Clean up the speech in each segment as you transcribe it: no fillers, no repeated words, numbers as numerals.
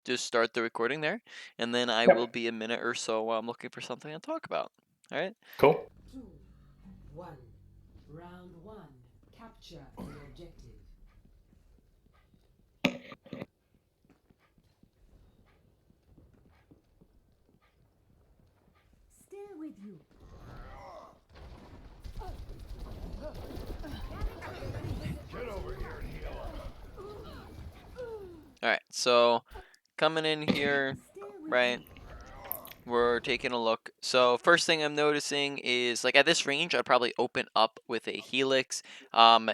just start the recording there, and then I will Yep. be a minute or so while I'm looking for something to talk about. All right? Cool. 2, 1. Round 1. Capture the objective. Still with you. Get over here and heal All right. So coming in here, Still with right? you. We're taking a look. So first thing I'm noticing is like at this range, I'd probably open up with a Helix.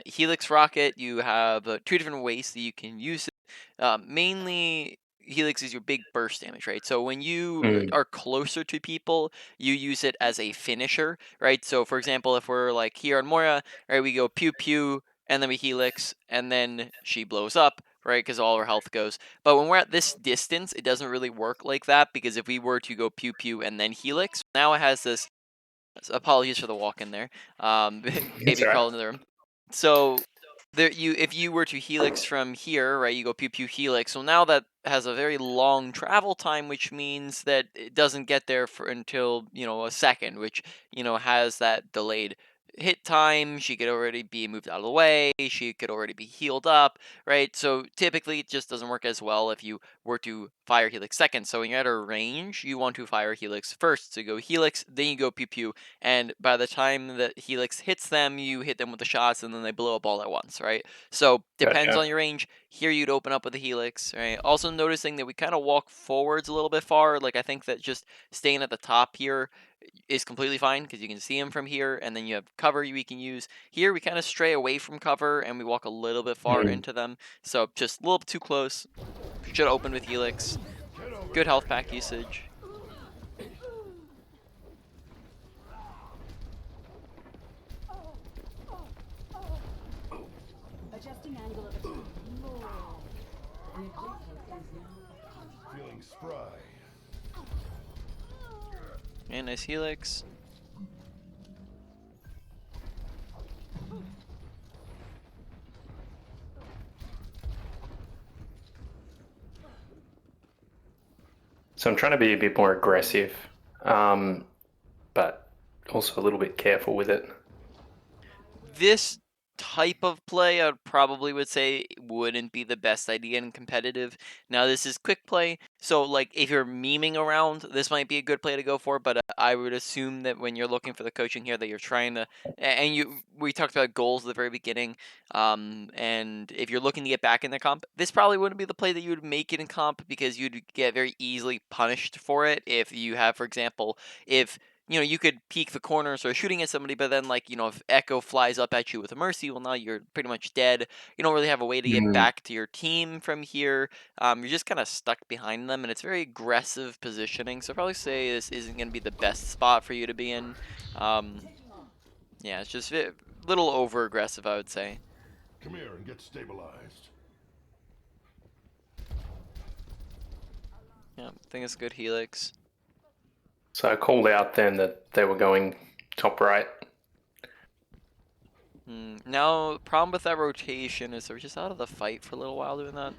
Helix rocket, you have two different ways that you can use it. Mainly, Helix is your big burst damage, right? So when you Mm. are closer to people, you use it as a finisher, right? So for example, if we're like here on Moira, right, we go pew pew, and then we Helix, and then she blows up, right? Because all her health goes. But when we're at this distance, it doesn't really work like that, because if we were to go pew pew and then Helix, now it has this. Apologies for the walk in there. That's Baby all right. crawl into the room. So there, if you were to Helix from here, right? You go pew pew Helix. So now that has a very long travel time, which means that it doesn't get there for until a second, which has that delayed hit time. She could already be moved out of the way. She could already be healed up, right? So typically, it just doesn't work as well if you were to fire Helix second. So when you're at a range, you want to fire Helix first. So you go Helix, then you go pew pew, and by the time that Helix hits them, you hit them with the shots, and then they blow up all at once, right? So depends Gotcha. on your range. Here you'd open up with a Helix, right? Also noticing that we kind of walk forwards a little bit far. Like I think that just staying at the top here is completely fine because you can see them from here, and then you have cover we can use. Here we kind of stray away from cover and we walk a little bit far Mm. into them. So just a little bit too close. Should open with Helix. Get over Good here health and pack heal usage. Adjusting angle of attack. The objective is now Feeling spry. And nice Helix. So I'm trying to be a bit more aggressive, but also a little bit careful with it. This type of play, I probably would say wouldn't be the best idea in competitive. Now, this is quick play, so like if you're memeing around, this might be a good play to go for. But I would assume that when you're looking for the coaching here, that you're trying to, and we talked about goals at the very beginning. And if you're looking to get back in the comp, this probably wouldn't be the play that you would make it in comp, because you'd get very easily punished for it if you have, for example, if you could peek the corners or shooting at somebody, but then, like, if Echo flies up at you with a Mercy, well, now you're pretty much dead. You don't really have a way to get Mm. back to your team from here. You're just kind of stuck behind them, and it's very aggressive positioning. So I'd probably say this isn't going to be the best spot for you to be in. Um, yeah, it's just a little over aggressive, I would say. Come here and get stabilized. Yeah, I think it's a good Helix. So I called out then that they were going top right. Now, problem with that rotation is they're just out of the fight for a little while doing that.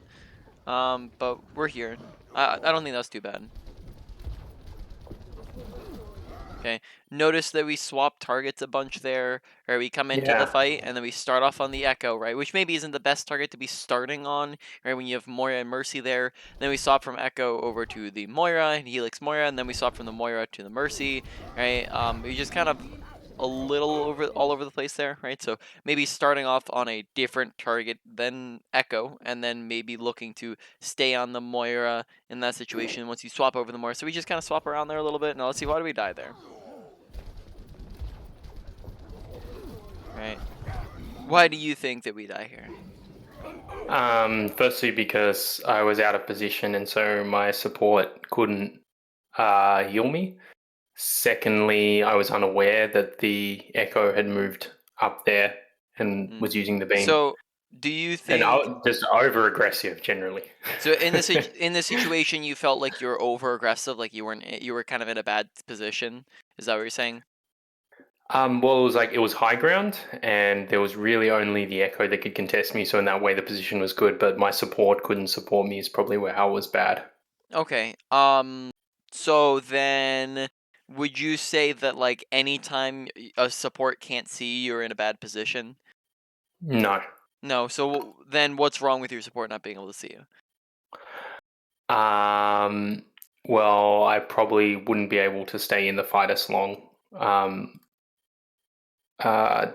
But we're here. I don't think that's too bad. Okay, notice that we swap targets a bunch there, or we come into the Yeah. fight, and then we start off on the Echo, right? Which maybe isn't the best target to be starting on, right? When you have Moira and Mercy there. Then we swap from Echo over to the Moira and Helix Moira, and then we swap from the Moira to the Mercy, right? We just kind of a little all over the place there, right? So maybe starting off on a different target than Echo, and then maybe looking to stay on the Moira in that situation once you swap over the Moira. So we just kind of swap around there a little bit. Now let's see, why do we die there? Right. Why do you think that we die here? Firstly, because I was out of position and so my support couldn't heal me. Secondly, I was unaware that the Echo had moved up there and was using the beam. So, do you And I think was just over aggressive generally. so in this situation you felt like you were over aggressive, like you were kind of in a bad position? Is that what you're saying? Well, it was high ground, and there was really only the Echo that could contest me. So in that way, the position was good, but my support couldn't support me. Is probably where how it was bad. Okay. So then, would you say that like anytime a support can't see, you're in a bad position? No. No. So then, what's wrong with your support not being able to see you? Um, well, I probably wouldn't be able to stay in the fight as long.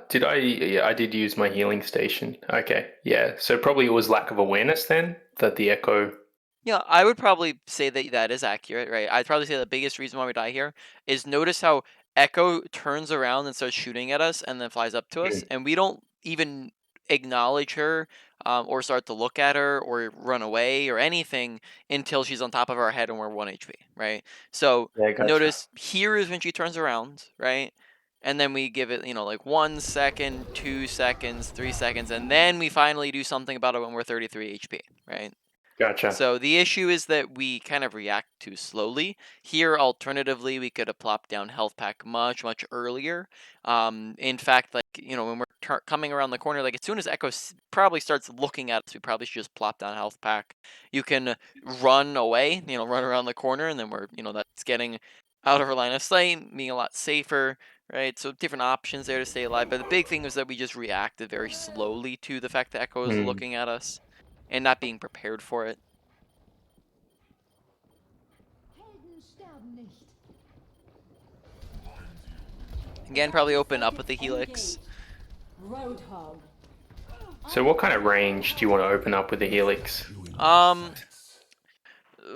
Did I? Yeah, I did use my healing station. Okay, yeah. So probably it was lack of awareness then that the echo. Yeah, I would probably say that that is accurate, right? I'd probably say the biggest reason why we die here is notice how Echo turns around and starts shooting at us and then flies up to us, Mm, and we don't even acknowledge her or start to look at her or run away or anything until she's on top of our head and we're 1 HP, right? So yeah, gotcha. notice here is when she turns around, right? And then we give it, like 1 second, 2 seconds, 3 seconds, and then we finally do something about it when we're 33 HP, right? Gotcha. So the issue is that we kind of react too slowly. Here, alternatively, we could have plopped down health pack much, much earlier. In fact, like, when we're coming around the corner, like as soon as Echo probably starts looking at us, we probably should just plop down health pack. You can run away, run around the corner, and then that's getting out of our line of sight, being a lot safer, right? So different options there to stay alive. But the big thing was that we just reacted very slowly to the fact that Echo was Mm. looking at us and not being prepared for it. Helden sterben nicht. Again, probably open up with the Helix. Roadhog. So what kind of range do you want to open up with the Helix? Um,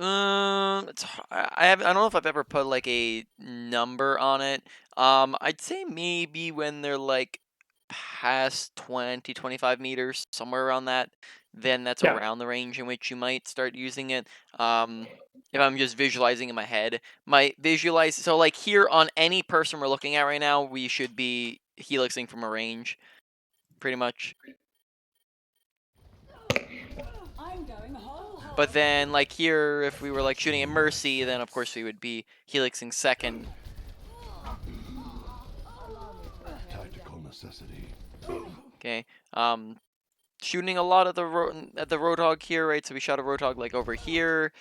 I don't know if I've ever put like a number on it. I'd say maybe when they're like past 20, 25 meters, somewhere around that, then that's Yeah. around the range in which you might start using it. If I'm just visualizing in my head, so like here on any person we're looking at right now, we should be helixing from a range, pretty much. I'm going whole hog. But then, like here, if we were like shooting at Mercy, then of course we would be helixing second. Tactical necessity. Okay. Shooting a lot of at the Roadhog here, right? So we shot a Roadhog like over here.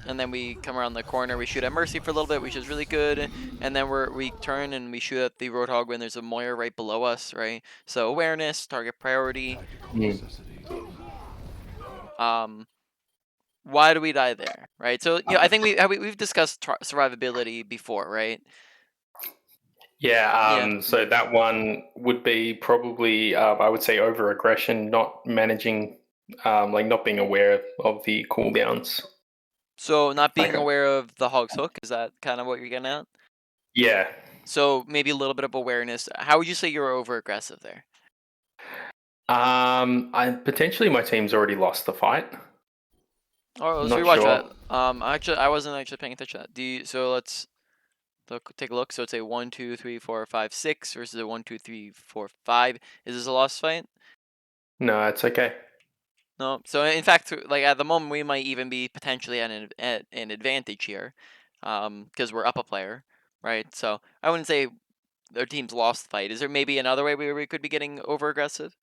And then we come around the corner. We shoot at Mercy for a little bit, which is really good. And then we turn and we shoot at the Roadhog when there's a Moira right below us, right? So awareness, target priority. Tactical Mm. necessity. Why do we die there, right? So I think we've discussed survivability before, right? Yeah, Yeah. so that one would be probably, I would say, over aggression, not managing, like not being aware of the cooldowns. So not being Like, aware of the hog's hook, is that kind of what you're getting at? yeah. So maybe a little bit of awareness. How would you say you're over aggressive there? I potentially my team's already lost the fight. Oh, let's Not rewatch sure. that. Actually, I wasn't actually paying attention to that. So let's take a look. So it's a 1, 2, 3, 4, 5, 6 versus a 1, 2, 3, 4, 5. Is this a lost fight? No, it's okay. No. So in fact, like at the moment, we might even be potentially at an advantage here, because we're up a player, right? So I wouldn't say our team's lost the fight. Is there maybe another way where we could be getting over aggressive?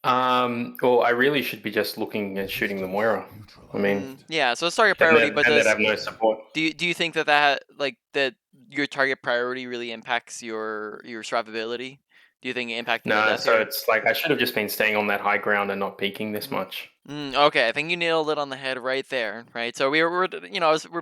Well, I really should be just looking and shooting the Moira. I mean, Yeah. So let's target then priority, but they'd have no support. do you think that that your target priority really impacts your survivability? Do you think impacting the No, death so here? it's like I should have just been staying on that high ground and not peeking this much. Okay, I think you nailed it on the head right there, right? So we're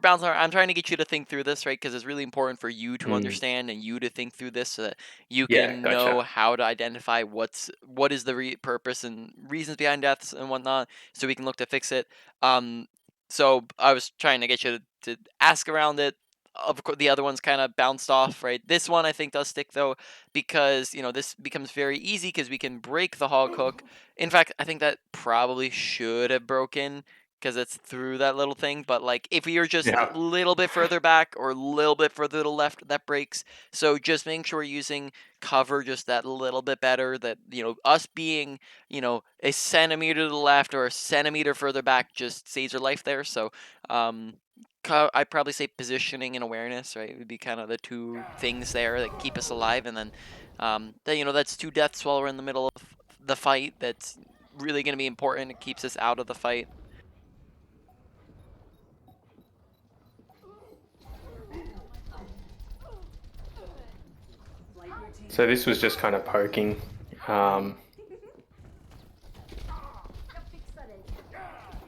bouncing around. I'm trying to get you to think through this, right? Because it's really important for you to Mm. understand and you to think through this so that you Yeah, can know gotcha. how to identify what is the purpose and reasons behind deaths and whatnot, so we can look to fix it. Um, so I was trying to get you to ask around it. Of course, the other ones kind of bounced off, right? This one I think does stick though, because this becomes very easy because we can break the hog hook. In fact, I think that probably should have broken because it's through that little thing. But like, if you're just a Yeah. little bit further back or a little bit further to the left, that breaks. So just making sure we're using cover just that little bit better. That us being a centimeter to the left or a centimeter further back just saves our life there. So I'd probably say positioning and awareness, right, would be kind of the two things there that keep us alive, and then that's two deaths while we're in the middle of the fight. That's really going to be important. It keeps us out of the fight. So this was just kind of poking.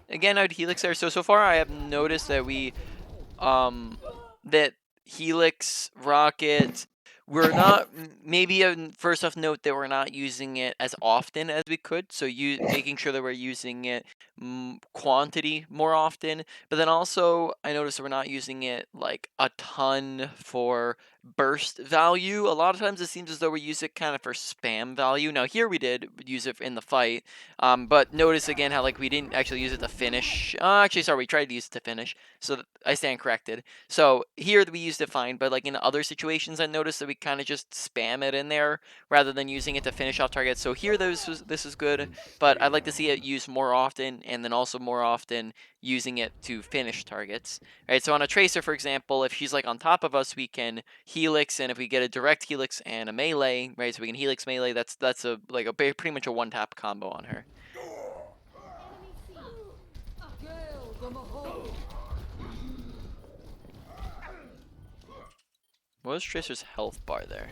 Again, I'd Helix there. So far I have noticed that that Helix, Rocket, we're not, maybe first off note that we're not using it as often as we could. So making sure that we're using it quantity more often. But then also I noticed that we're not using it like a ton for burst value. A lot of times it seems as though we use it kind of for spam value. Now here we did use it in the fight. But notice again how like we didn't actually use it to finish. Actually, sorry, we tried to use it to finish. So I stand corrected. So here we used it fine, but like in other situations, I noticed that we kind of just spam it in there rather than using it to finish off targets. So here this is good, but I'd like to see it used more often, and then also more often using it to finish targets. Right. So on a tracer, for example, if she's like on top of us, we can helix, and if we get a direct helix and a melee, right? So we can helix melee. That's pretty much a one tap combo on her. What was Tracer's health bar there?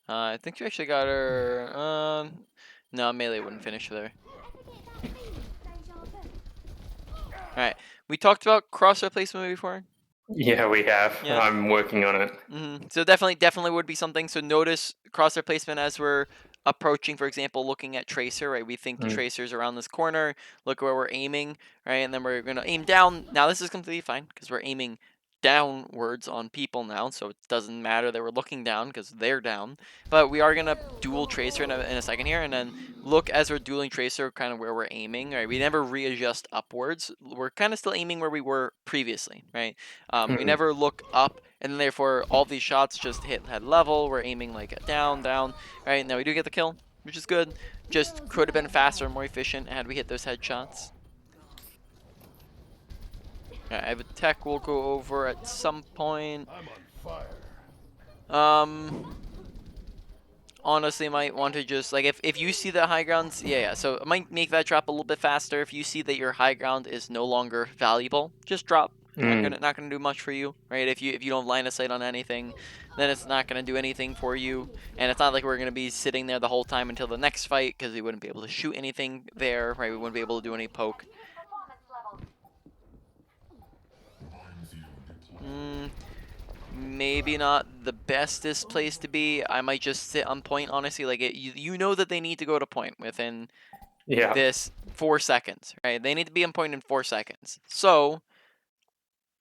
I think we actually got her. No, melee wouldn't finish her there. Alright, we talked about cross replacement before. Yeah, we have. Yeah. I'm working on it. So definitely would be something. So notice cross replacement as we're approaching, for example, looking at Tracer, right? We think the Tracer's around this corner. Look where we're aiming, right? And then we're gonna aim down. Now this is completely fine because we're aiming downwards on people now, so it doesn't matter that we're looking down because they're down. But we are gonna dual Tracer in a second here, and then look as we're dueling Tracer, kind of where we're aiming, right? We never readjust upwards. We're kind of still aiming where we were previously, right? We never look up, and therefore all these shots just hit head level. We're aiming like down, right? Now we do get the kill, which is good. Just could have been faster and more efficient had we hit those headshots. I have a tech we'll go over at some point. I'm on fire. Honestly, might want to just like if you see the high grounds, yeah. So it might make that drop a little bit faster. If you see that your high ground is no longer valuable, just drop. Not gonna do much for you, right? If you don't line of sight on anything, then it's not gonna do anything for you. And it's not like we're gonna be sitting there the whole time until the next fight because we wouldn't be able to shoot anything there, right? We wouldn't be able to do any poke. Maybe not the bestest place to be. I might just sit on point, honestly. Like you know that they need to go to point within this 4 seconds, right? They need to be on point in 4 seconds. So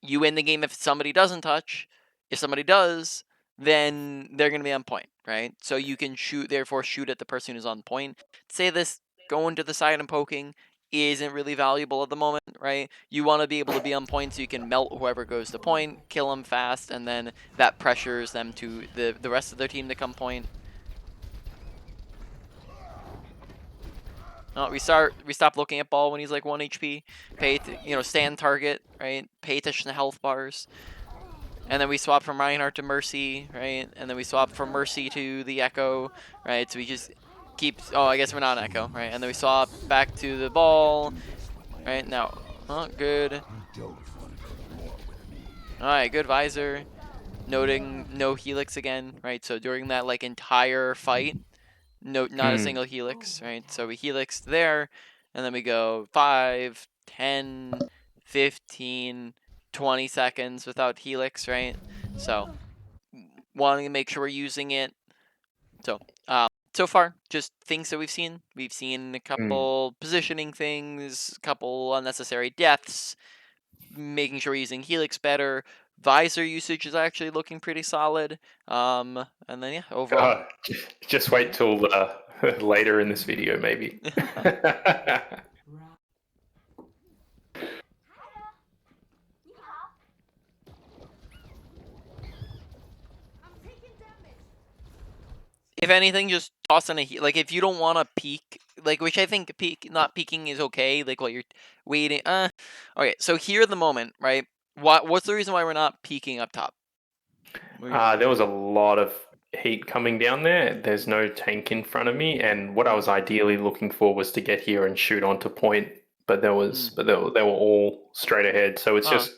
you win the game if somebody doesn't touch. If somebody does, then they're gonna be on point, right? So you can therefore shoot at the person who's on point. Say this going to the side and poking isn't really valuable at the moment, right? You want to be able to be on point so you can melt whoever goes to point, kill them fast, and then that pressures them to the rest of their team to come point. We stop looking at ball when he's like 1 HP. Stand target, right? Pay attention to health bars. And then we swap from Reinhardt to Mercy, right? And then we swap from Mercy to the Echo, right? So we just keep, I guess we're not an Echo, right? And then we swap back to the ball, right? Now, good. Alright, good visor. Noting no Helix again, right? So during that like entire fight, not a single Helix, right? So we Helix there, and then we go 5, 10, 15, 20 seconds without Helix, right? So wanting to make sure we're using it. So far, just things that we've seen. We've seen a couple positioning things, a couple unnecessary deaths, making sure we're using Helix better. Visor usage is actually looking pretty solid. And then yeah, overall. Just wait till later in this video, maybe. If anything, just toss in like if you don't want to peek, like which I think not peeking is okay. Like while you're waiting. Okay, so here at the moment, right? What's the reason why we're not peeking up top? There was a lot of heat coming down there. There's no tank in front of me, and what I was ideally looking for was to get here and shoot onto point. But they were all straight ahead. So it's just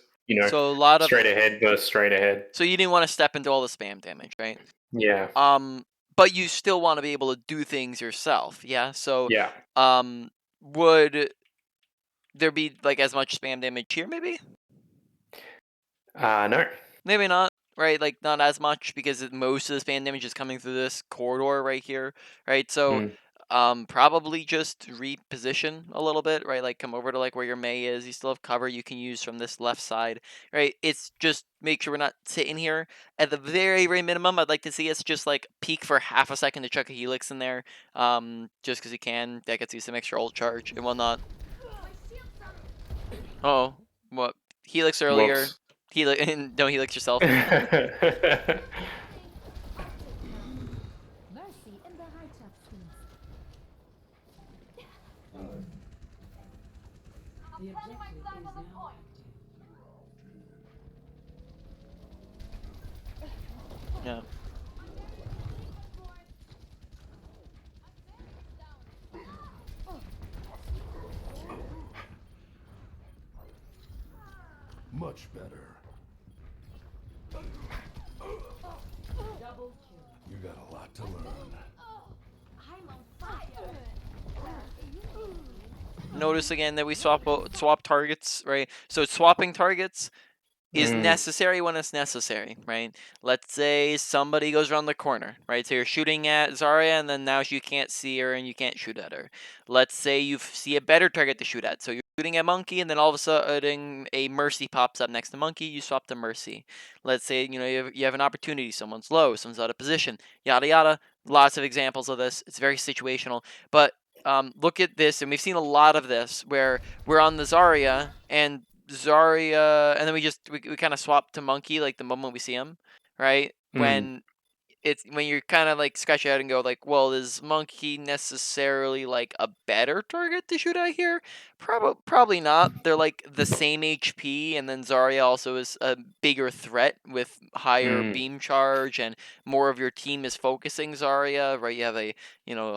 So a lot of straight ahead versus straight ahead. So you didn't want to step into all the spam damage, right? Yeah. But you still want to be able to do things yourself, yeah? So Yeah. would there be like as much spam damage here maybe? No. Maybe not, right? Like not as much because most of the spam damage is coming through this corridor right here, right? So probably just reposition a little bit, right? Like come over to like where your Mei is. You still have cover you can use from this left side, right? It's just make sure we're not sitting here. At the very, very minimum, I'd like to see us just like peek for half a second to chuck a Helix in there, just because you can. That gets you some extra ult charge and whatnot. Oh, what? Helix earlier. Whoops. Don't Helix yourself. Mercy in Bereitschaftsdienst. The objective is now Yeah. Much better. double kill. You got a lot to learn. I'm on fire. Notice again that we swap targets, right? So swapping targets is necessary when it's necessary, right? Let's say somebody goes around the corner, right? So you're shooting at Zarya, and then now you can't see her and you can't shoot at her. Let's say you see a better target to shoot at. So you're shooting at Monkey, and then all of a sudden a Mercy pops up next to Monkey. You swap to Mercy. Let's say you have an opportunity. Someone's low, someone's out of position. Yada yada. Lots of examples of this. It's very situational, but look at this, and we've seen a lot of this where we're on the Zarya and and then we kind of swap to Monkey like the moment we see him, right? When you're kind of like scratch your head and go like, well, is Monkey necessarily like a better target to shoot at here? Probably not. They're like the same HP, and then Zarya also is a bigger threat with higher beam charge, and more of your team is focusing Zarya, right? You have a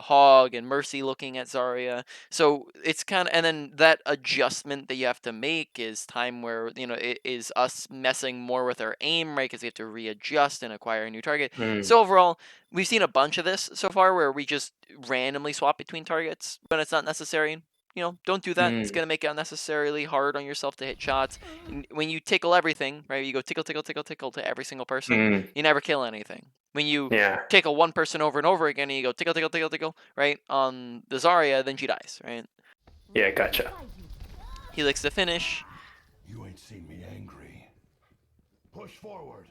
Hog and Mercy looking at Zarya, so it's kind of, and then that adjustment that you have to make is time where it is us messing more with our aim, right? Because we have to readjust and acquire a new target. So overall, we've seen a bunch of this so far where we just randomly swap between targets when it's not necessary. Don't do that. It's gonna make it unnecessarily hard on yourself to hit shots. And when you tickle everything, right? You go tickle, tickle, tickle, tickle to every single person. You never kill anything. When you tickle one person over and over again, and you go tickle, tickle, tickle, tickle, right on the Zarya, then she dies, right? Yeah, gotcha. Helix to finish. You ain't seen me angry. Push forward.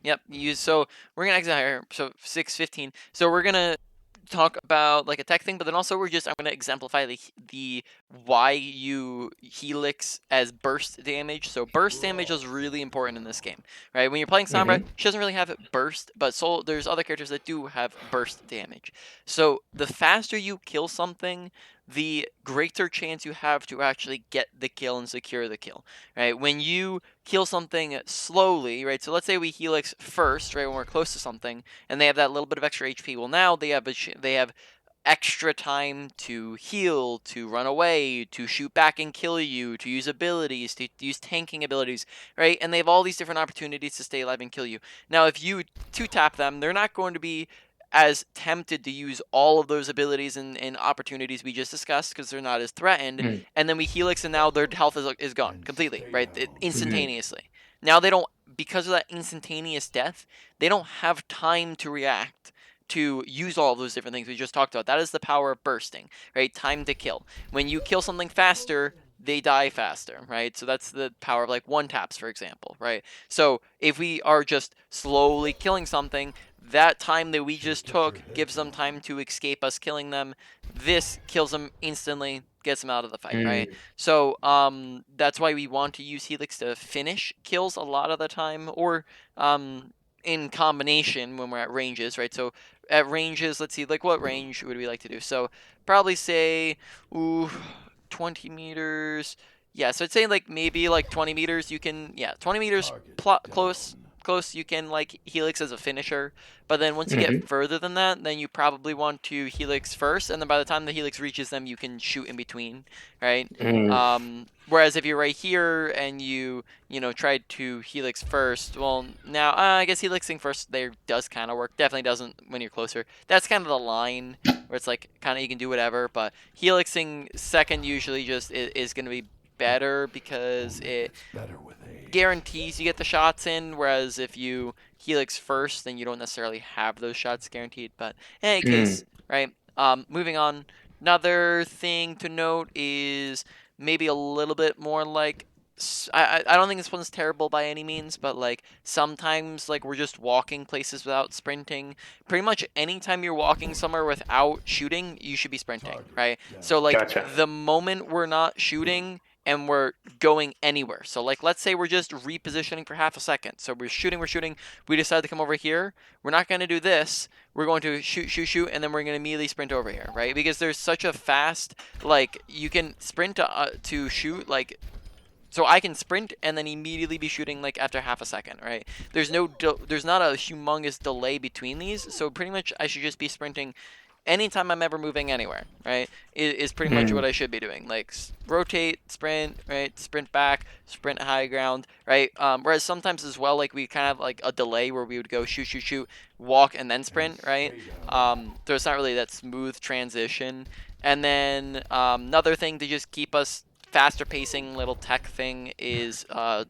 Yep. So we're gonna exit here. So 6:15. So we're gonna talk about like a tech thing, but then also I'm gonna exemplify the why you Helix as burst damage. So burst damage is really important in this game, right? When you're playing Sombra, she doesn't really have burst, but there's other characters that do have burst damage. So the faster you kill something, the greater chance you have to actually get the kill and secure the kill, right? When you kill something slowly, right? So let's say we Helix first, right, when we're close to something, and they have that little bit of extra HP. Well, now they have extra time to heal, to run away, to shoot back and kill you, to use abilities, to use tanking abilities, right? And they have all these different opportunities to stay alive and kill you. Now, if you two-tap them, they're not going to be as tempted to use all of those abilities and opportunities we just discussed because they're not as threatened. And then we Helix, and now their health is gone completely, right? Instantaneously. Now they don't, because of that instantaneous death, they don't have time to react to use all of those different things we just talked about. That is the power of bursting, right? Time to kill. When you kill something faster, they die faster, right? So that's the power of like one taps, for example, right? So if we are just slowly killing something, that time that we just took gives them time to escape us killing them. This kills them instantly, gets them out of the fight, right? So that's why we want to use Helix to finish kills a lot of the time, or in combination when we're at ranges, right? So at ranges, let's see, like what range would we like to do? So probably say, 20 meters. Yeah, so I'd say like maybe like 20 meters. You can, 20 meters close close, you can like Helix as a finisher. But then once you Mhm. get further than that, then you probably want to Helix first, and then by the time the Helix reaches them, you can shoot in between, right? Whereas if you're right here and you tried to Helix first, well, now I guess Helixing first there does kind of work. Definitely doesn't when you're closer. That's kind of the line where it's like kind of you can do whatever, but Helixing second usually just is going to be better because it It's better with age. guarantees you get the shots in, whereas if you Helix first, then you don't necessarily have those shots guaranteed. But in any case, right? Moving on. Another thing to note is maybe a little bit more like I don't think this one's terrible by any means, but like sometimes like we're just walking places without sprinting. Pretty much anytime you're walking somewhere without shooting, you should be sprinting, right? So like Gotcha. the moment we're not shooting and we're going anywhere. So like let's say we're just repositioning for half a second. So we're shooting, we decide to come over here. We're not going to do this. We're going to shoot, and then we're going to immediately sprint over here, right? Because there's such a fast, like you can sprint to shoot, like so I can sprint and then immediately be shooting like after half a second, right? There's not a humongous delay between these, so pretty much I should just be sprinting anytime I'm ever moving anywhere, right? Is pretty much what I should be doing. Like rotate, sprint, right? Sprint back, sprint high ground, right? Whereas sometimes as well, like we kind of have like a delay where we would go shoot, walk and then sprint, right? So it's not really that smooth transition. And then another thing to just keep us faster pacing little tech thing is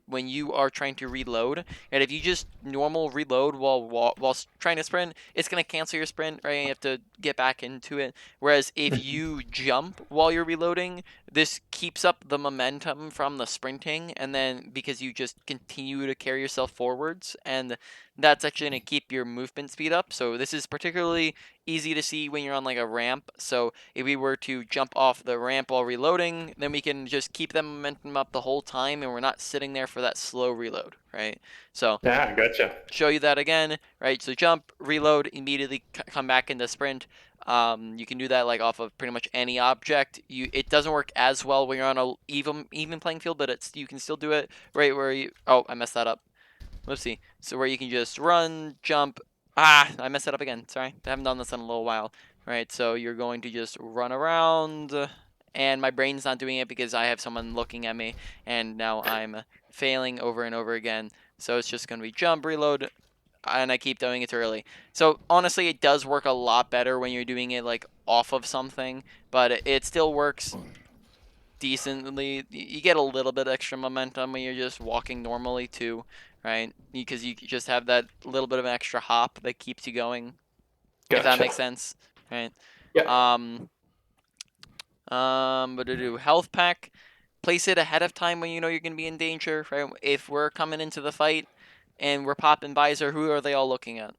when you are trying to reload, and if you just normal reload while trying to sprint, it's gonna cancel your sprint, right? You have to get back into it. Whereas if you jump while you're reloading, this keeps up the momentum from the sprinting, and then because you just continue to carry yourself forwards, and that's actually gonna keep your movement speed up. So this is particularly easy to see when you're on like a ramp. So if we were to jump off the ramp while reloading, then we can just keep that momentum up the whole time, and we're not sitting there for that slow reload, right? So Gotcha. show you that again, right? So jump, reload, immediately come back into sprint. You can do that like off of pretty much any object. It doesn't work as well when you're on a even playing field, but you can still do it right where you. Oh, I messed that up. Whoopsie. So where you can just run, jump. I messed it up again. Sorry. I haven't done this in a little while. Right, so you're going to just run around, and my brain's not doing it because I have someone looking at me, and now I'm failing over and over again. So it's just going to be jump, reload, and I keep doing it too early. So honestly, it does work a lot better when you're doing it like off of something, but it still works decently. You get a little bit extra momentum when you're just walking normally too, right? Because you just have that little bit of an extra hop that keeps you going, if that Gotcha. makes sense, right? Yep. But to do health pack, place it ahead of time when you know you're gonna be in danger, right? If we're coming into the fight and we're popping visor, who are they all looking at?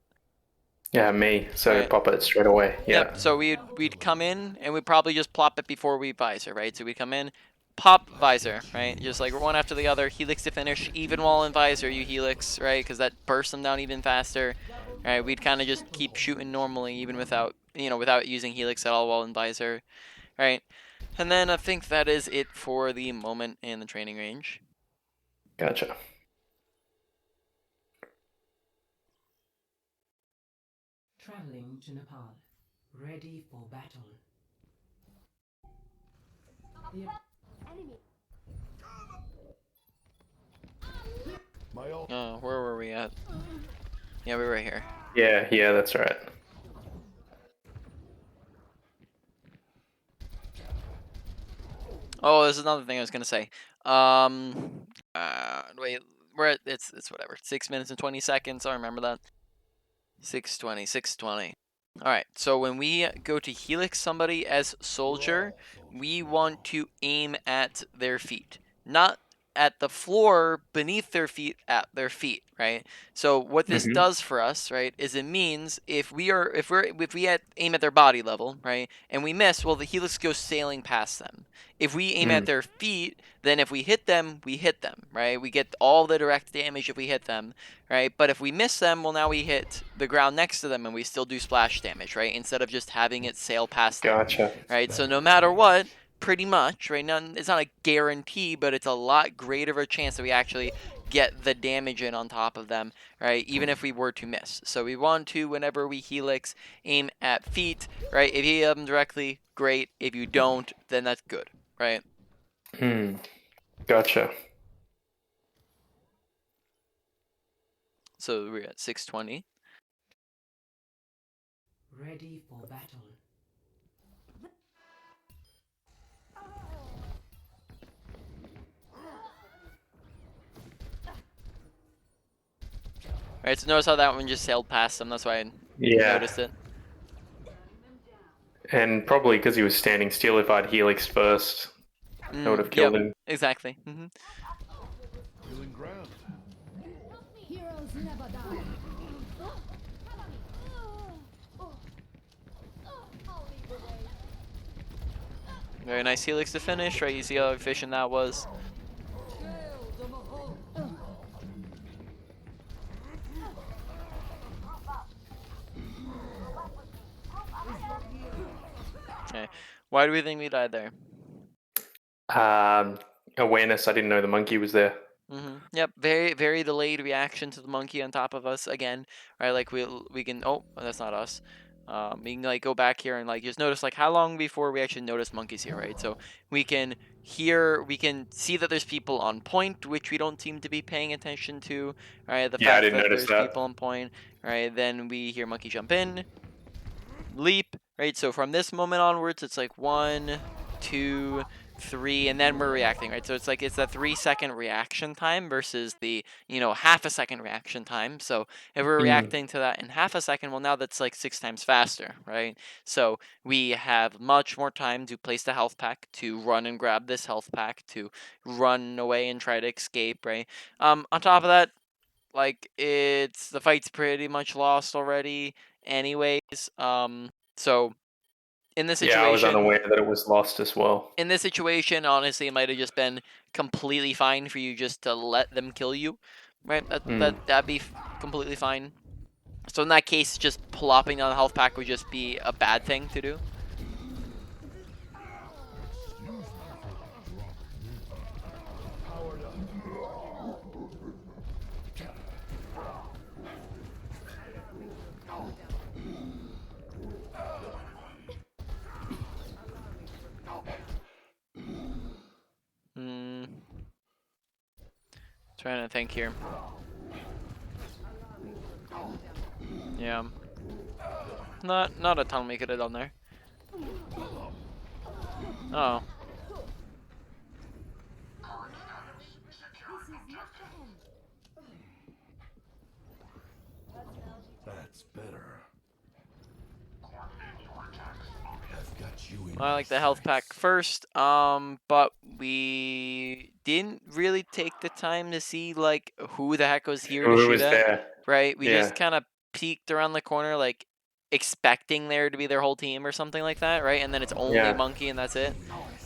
Yeah, me. So Right. pop it straight away. Yeah. Yep. So we'd come in and we'd probably just plop it before we visor, right? So we'd come in, pop visor, right? Just like one after the other, helix to finish. Even while in visor, you helix, right? Because that bursts them down even faster. Right? We'd kind of just keep shooting normally, even without without using helix at all while in visor, right? And then I think that is it for the moment in the training range. Gotcha. Traveling to Nepal. Ready for battle. The Enemy. My ult. Oh, where were we at? Yeah, we were right here. Yeah, that's right. Oh, there's another thing I was gonna say. Wait, it's whatever. 6 minutes and 20 seconds. I remember that. 6:20, 6:20. All right. So when we go to helix somebody as soldier, we want to aim at their feet, not at the floor beneath their feet, at their feet, right? So what this does for us, right, is it means if we aim at their body level, right, and we miss, well, the helix goes sailing past them. If we aim at their feet, then if we hit them, right? We get all the direct damage if we hit them, right? But if we miss them, well, now we hit the ground next to them and we still do splash damage, right? Instead of just having it sail past them, Gotcha. right? So no matter what, pretty much, right? Now, it's not a guarantee, but it's a lot greater of a chance that we actually get the damage in on top of them, right? Even if we were to miss. So we want to, whenever we Helix, aim at feet, right? If you hit them directly, great. If you don't, then that's good, right? Gotcha. So we're at 620. Ready for battle. Right, so notice how that one just sailed past him. That's why I Yeah. noticed it. And probably because he was standing still, if I'd Helix first, I would have killed him. Exactly. Feeling ground. Heroes never die. Very nice Helix to finish, right? You see how efficient that was. Okay. Why do we think we died there? Awareness. I didn't know the monkey was there. Yep. Very, very delayed reaction to the monkey on top of us again, right? Like we can. Oh, that's not us. We can like go back here and like just notice like how long before we actually notice monkeys here, right? So we can see that there's people on point, which we don't seem to be paying attention to, right? The Yeah, I fact didn't that notice there's that. people on point, right? Then we hear monkey jump in, leap, right? So from this moment onwards, it's like 1, 2, 3, and then we're reacting, right? So it's like it's a 3-second reaction time versus the half a second reaction time. So if we're reacting to that in half a second, well, now that's like 6 times faster, right? So we have much more time to place the health pack, to run and grab this health pack, to run away and try to escape, right? On top of that, like the fight's pretty much lost already anyways. So in this Yeah, I was situation, unaware that it was lost as well. honestly, it might have just been completely fine for you just to let them kill you, right? That'd be completely fine. So in that case, just plopping down the health pack would just be a bad thing to do. Trying to think here. Yeah. Not a ton we could have done there. Oh. That's better. I've got you in I like the my health pack sights. first, but we didn't really take the time to see like who the heck was here to Who shoot was at, there? right? We Yeah. just kind of peeked around the corner, like expecting there to be their whole team or something like that, right? And then it's only Yeah. monkey and that's it.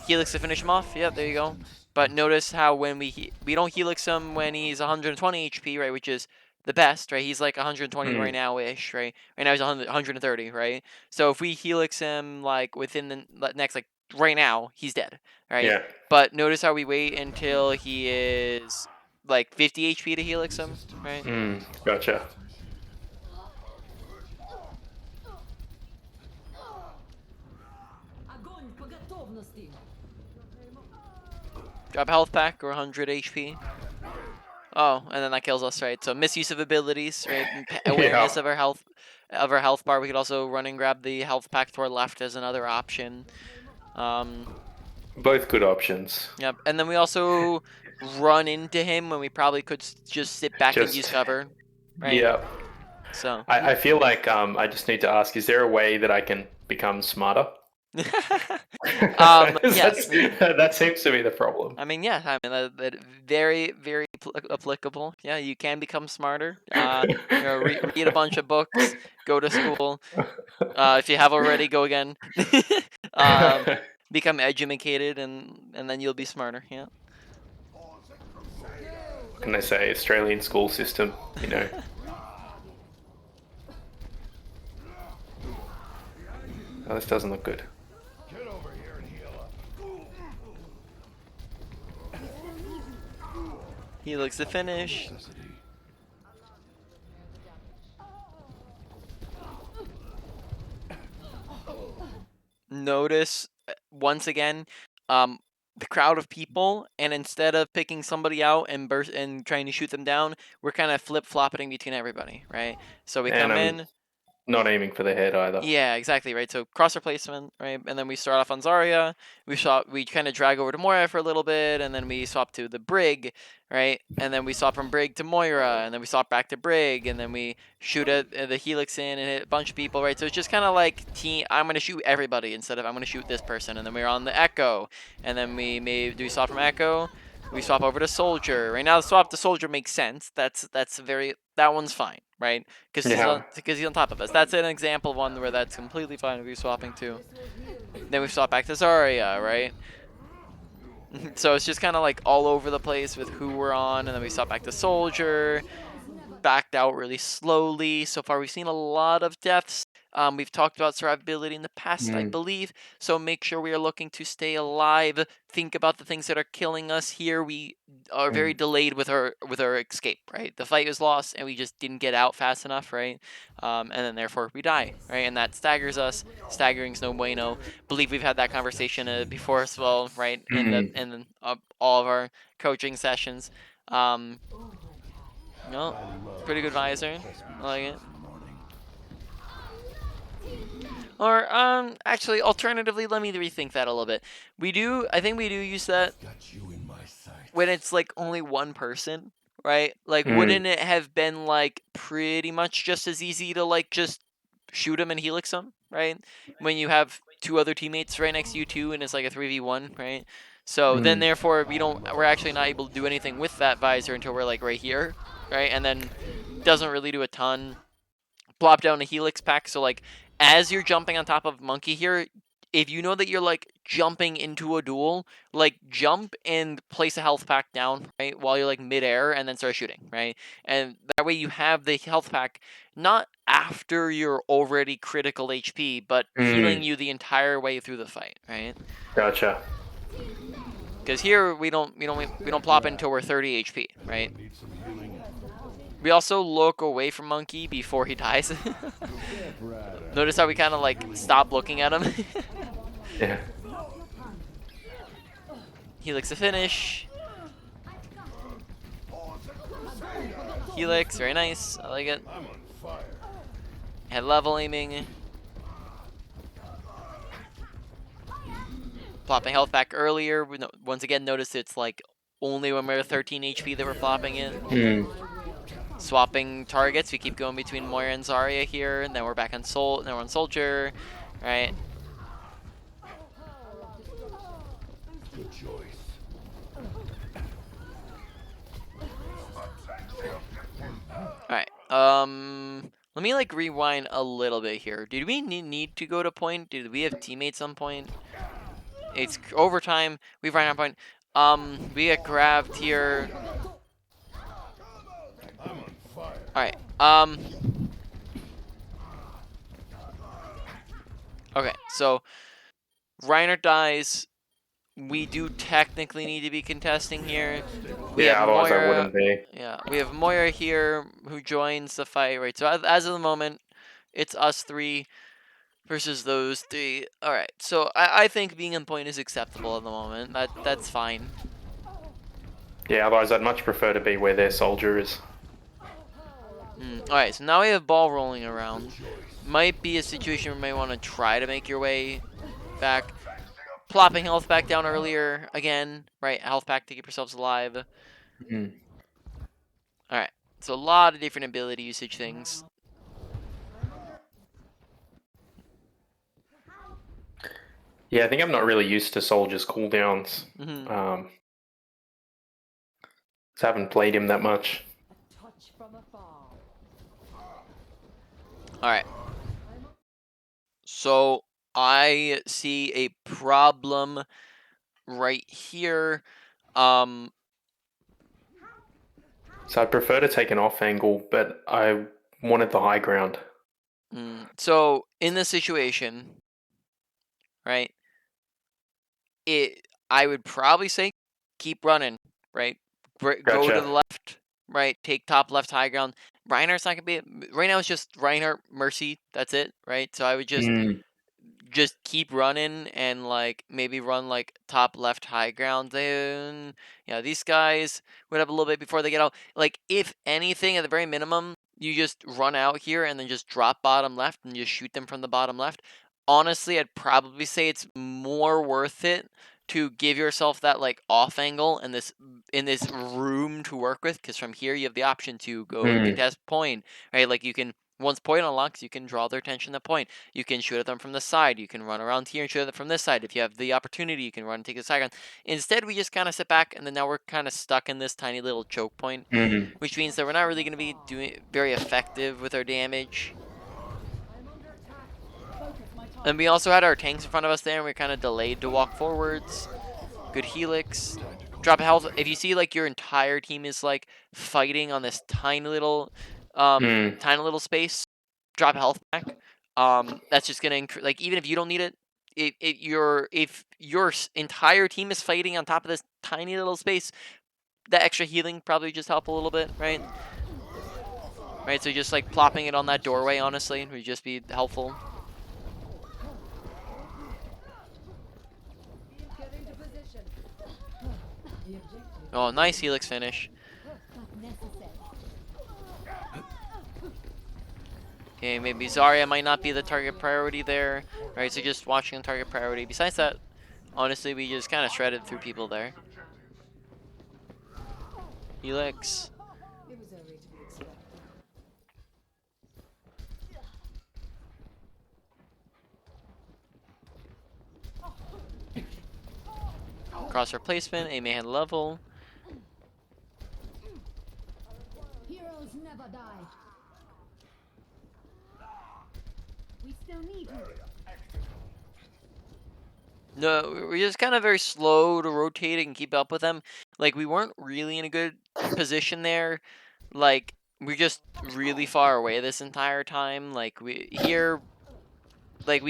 Helix to finish him off. Yep, there you go. But notice how when we don't Helix him when he's 120 HP, right? Which is the best, right? He's like 120 right now ish, right? Right now he's 130, right? So if we Helix him like within the next like right now, he's dead, right? Yeah. But notice how we wait until he is like 50 HP to Helix him, right? Gotcha. Огонь по готовности. Drop a health pack or 100 HP. Oh, and then that kills us, right? So misuse of abilities, right? And awareness of our health bar. We could also run and grab the health pack to our left as another option. Both good options. Yep. And then we also run into him when we probably could just sit back and use cover, right? Yeah. So I feel like I just need to ask: is there a way that I can become smarter? yes. That seems to be the problem. I mean, yeah. I mean, that very, very applicable. Yeah, you can become smarter. Read a bunch of books, go to school. If you have already, go again. Become educated, and then you'll be smarter. Yeah. What can I say? Australian school system, you know. Oh, this doesn't look good. Get over here and heal up. Helix to finish. Necessity. Notice once again, the crowd of people, and instead of picking somebody out and burst and trying to shoot them down, we're kind of flip flopping between everybody, right? So we And come I'm in. not aiming for the head either. Yeah, exactly, right. So cross replacement, right, and then we start off on Zarya. We kind of drag over to Moira for a little bit, and then we swap to the Brig, right, and then we swap from Brig to Moira, and then we swap back to Brig, and then we shoot at the Helix in and hit a bunch of people, right. So it's just kind of like I'm gonna shoot everybody instead of I'm gonna shoot this person, and then we're on the Echo, and then we swap from Echo. We swap over to Soldier. Right now, the swap to Soldier makes sense. That one's fine, right? Because Yeah. he's on top of us. That's an example of one where that's completely fine if you're swapping to. Then we swap back to Zarya, right? So it's just kind of like all over the place with who we're on, and then we swap back to Soldier. Backed out really slowly. So far, we've seen a lot of deaths. We've talked about survivability in the past, I believe. So make sure we are looking to stay alive. Think about the things that are killing us. Here, we are very delayed with our escape. Right, the fight was lost, and we just didn't get out fast enough. Right, and then therefore we die. Right, and that staggers us. Staggering's no bueno. Believe we've had that conversation before as well. Right, in all of our coaching sessions. No, pretty good visor. I like it. Or actually, alternatively, let me rethink that a little bit. I think we do use that Got you in my sight. when it's like only one person, right? Like, wouldn't it have been like pretty much just as easy to like just shoot him and helix him, right? When you have two other teammates right next to you too, and it's like a 3v1, right? So then therefore we're actually not able to do anything with that visor until we're like right here, right? And then doesn't really do a ton. Plop down a Helix pack, so like as you're jumping on top of Monkey here, if you know that you're like jumping into a duel, like jump and place a health pack down, right, while you're like midair, and then start shooting, right? And that way you have the health pack not after you're already critical HP, but healing you the entire way through the fight, right? Gotcha. Because here we don't plop until we're 30 HP, right? Need some healing. We also look away from Monkey before he dies. Notice how we kind of like stop looking at him. Yeah. Helix to finish. Helix, very nice. I like it. I'm on fire. Head level aiming. Plopping health back earlier. Once again, notice it's like only when we're 13 HP that we're plopping it. Swapping targets. We keep going between Moira and Zarya here, and then we're back on then we're on Soldier, right? Good choice. All right. Let me like rewind a little bit here. Did we need to go to point? Did we have teammates on point? It's overtime. We've run out point. We get grabbed here. I'm on fire. All right. Okay. So Reiner dies. We do technically need to be contesting here. We Yeah, have otherwise I Moira. wouldn't be. Yeah, we have Moira here who joins the fight, right? So as of the moment, it's us three versus those three. All right. So I think being in point is acceptable at the moment. That's fine. Yeah, otherwise I'd much prefer to be where their soldier is. All right. So now we have ball rolling around. Might be a situation where you may want to try to make your way back. Plopping health back down earlier again, right? Health pack to keep yourselves alive. All right. So a lot of different ability usage things. Yeah, I think I'm not really used to soldiers' cooldowns. Just haven't played him that much. Touch from afar. All right. So I see a problem right here. So I'd prefer to take an off angle, but I wanted the high ground. So in this situation, right? I would probably say keep running, right? go to Gotcha. the left, right, take top left high ground. Reinhardt's not gonna be right now. It's just Reinhardt Mercy. That's it, right? So I would Mm. just keep running and like maybe run like top left high ground. Then these guys would have a little bit before they get out. Like if anything, at the very minimum, you just run out here and then just drop bottom left and just shoot them from the bottom left. Honestly, I'd probably say it's more worth it to give yourself that like off angle and this room to work with, because from here you have the option to go Mm. contest point, right? Like you can, once point unlocks, you can draw their attention to point. You can shoot at them from the side. You can run around here and shoot at them from this side. If you have the opportunity, you can run and take the side ground. Instead, we just kind of sit back, and then now we're kind of stuck in this tiny little choke point, Mm. which means that we're not really going to be doing very effective with our damage. And we also had our tanks in front of us there, and we are kind of delayed to walk forwards. Good Helix. Drop health. If you see like your entire team is like fighting on this tiny little space, drop health back. That's just gonna increase. Like even if you don't need it, if your entire team is fighting on top of this tiny little space, that extra healing probably just help a little bit, right? Right. So just like plopping it on that doorway, honestly, would just be helpful. Getting to position. The objective. Oh, nice Helix finish. Not necessary. Okay, maybe Zarya might not be the target priority there. Right, so just watching the target priority. Besides that, honestly, we just kind of shredded through people there. Helix. It was only to be expected. Crosshair placement, aim hand level. Heroes never die. We still need you. No, we're just kind of very slow to rotate and keep up with them. Like, we weren't really in a good position there. Like, we're just really far away this entire time. Like, we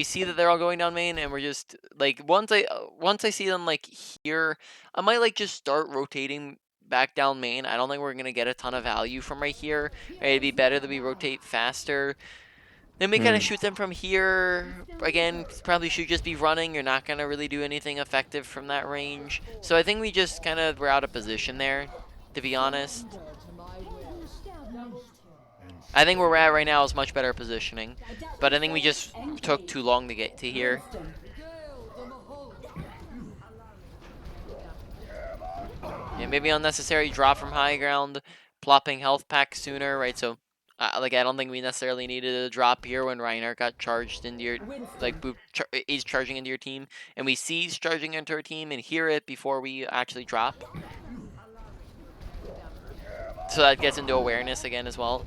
see that they're all going down main, and we're just like once I see them like here, I might like just start rotating back down main. I don't think we're gonna get a ton of value from right here. Right? It'd be better that we rotate faster. Then we kind of shoot them from here. Again, probably should just be running. You're not gonna really do anything effective from that range. So I think we just kind of were out of position there, to be honest. I think where we're at right now is much better positioning, but I think we just took too long to get to here. Yeah, maybe unnecessary drop from high ground, plopping health pack sooner, right? So, like I don't think we necessarily needed a drop here when Reinhardt got charged into your he's charging into your team, and we see he's charging into our team and hear it before we actually drop. So that gets into awareness again as well.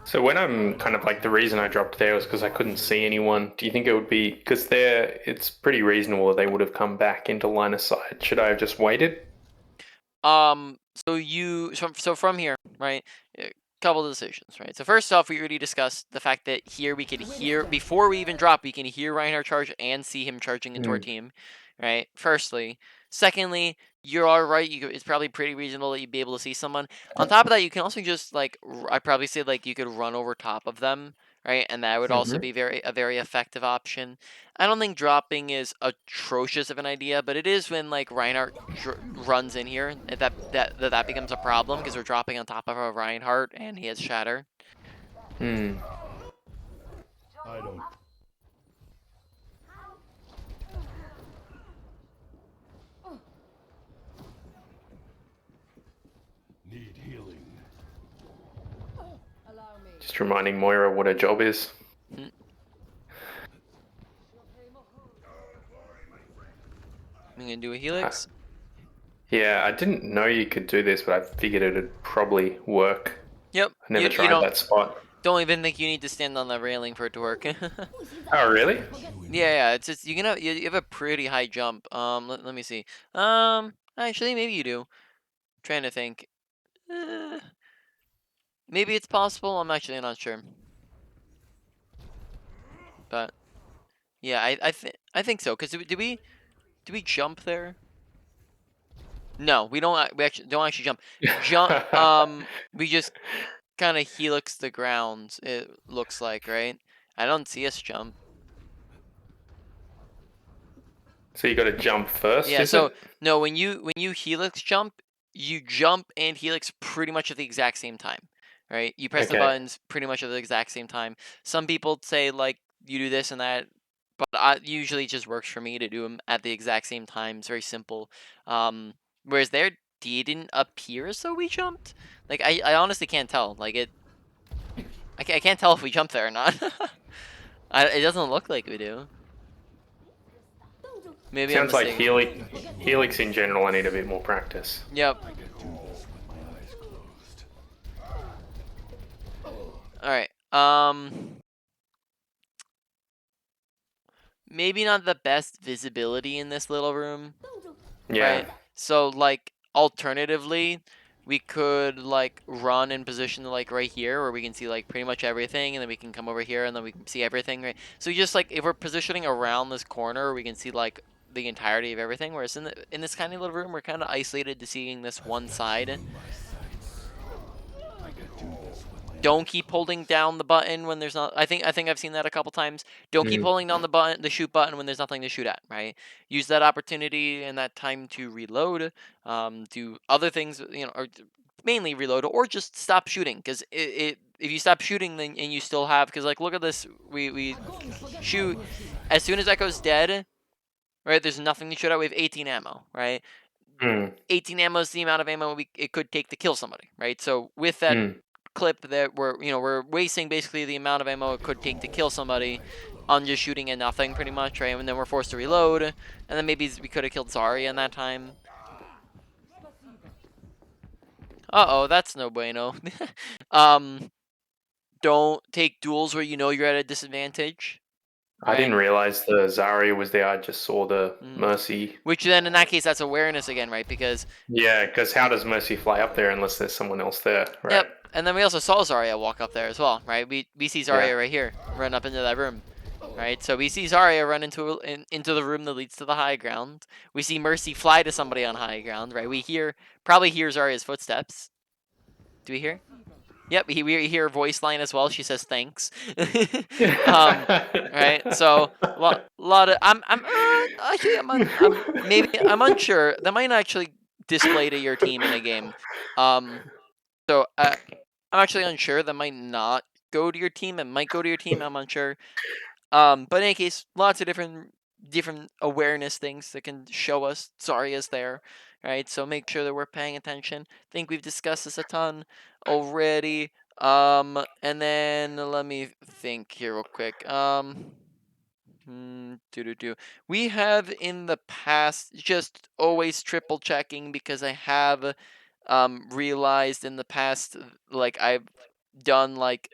So when I'm kind of like, the reason I dropped there was because I couldn't see anyone. Do you think it would be because it's pretty reasonable that they would have come back into line of sight? Should I have just waited? So from here, right? A couple of decisions, right? So first off, we already discussed the fact that here we could hear before we even drop, we can hear Reinhardt charge and see him charging into our team, right? Firstly, secondly, you're all right. It's probably pretty reasonable that you'd be able to see someone. On top of that, you can also just like I probably say like you could run over top of them, right? And that would also be a very effective option. I don't think dropping is atrocious of an idea, but it is when like Reinhardt runs in here that becomes a problem because we're dropping on top of a Reinhardt and he has Shatter. Hmm. I don't. Need healing. Allow me. Just reminding Moira what her job is. I'm gonna do a Helix. Yeah, I didn't know you could do this, but I figured it'd probably work. Yep. I never tried that spot. Don't even think you need to stand on the railing for it to work. Oh, really? Yeah. It's just you have a pretty high jump. Let me see. Actually, maybe you do. Trying to think. Maybe it's possible. I'm actually not sure. But yeah, I think so. Cause did we jump there? No, we don't. We actually don't actually jump. We just kind of helix the ground. It looks like, right? I don't see us jump. So you got to jump first, Yeah. is So it? no, when you helix jump, you jump and helix pretty much at the exact same time, right? You press the Okay. buttons pretty much at the exact same time. Some people say like you do this and that, but usually it just works for me to do them at the exact same time. It's very simple. Whereas there didn't appear as though we jumped. Like I honestly can't tell. Like I can't tell if we jumped there or not. It doesn't look like we do. Maybe I'm Sounds like mistaken. Helix in general, I need a bit more practice. Yep. I could do this with my eyes closed. All right. Maybe not the best visibility in this little room, Yeah. right? So like alternatively, we could like run in position like right here where we can see like pretty much everything, and then we can come over here and then we can see everything, right? So just like if we're positioning around this corner, we can see like the entirety of everything. Whereas in this tiny little room, we're kind of isolated to seeing this one side. My sights. I could do this with my Don't eyes keep holding down the button when there's not. I think I've seen that a couple times. Don't keep Mm. holding down the shoot button when there's nothing to shoot at. Right. Use that opportunity and that time to reload. Do other things. Or mainly reload, or just stop shooting. Because if you stop shooting, then and you still have. Because like look at this. We shoot as soon as Echo's dead. Right. There's nothing to shoot at. We have 18 ammo. Right. Mm. 18 ammo is the amount of ammo it could take to kill somebody. Right. So with that Mm. clip that we're wasting basically the amount of ammo it could take to kill somebody on just shooting at nothing pretty much, right? And then we're forced to reload, and then maybe we could have killed Zarya in that time. Uh-oh, that's no bueno. Don't take duels where you know you're at a disadvantage, I right? didn't realize the Zarya was there. I just saw the Mm. Mercy. Which then in that case that's awareness again, right? Because Yeah, because how does Mercy fly up there unless there's someone else there, right? yep, and then we also saw Zarya walk up there as well, right? We see Zarya Yeah. right here, run up into that room. Right, so we see Zarya run into the room that leads to the high ground. We see Mercy fly to somebody on high ground. Right, we probably hear Zarya's footsteps. Do we hear? Yep, we hear a voice line as well. She says thanks. Right. So lot of I'm actually I'm unsure. That might actually display to your team in a game. So I'm actually unsure. That might not go to your team. It might go to your team. I'm unsure. But in any case, lots of different awareness things that can show us Zarya's there, right? So make sure that we're paying attention. think we've discussed this a ton already. And then let me think here real quick. We have in the past just always triple checking because I have realized in the past like I've done like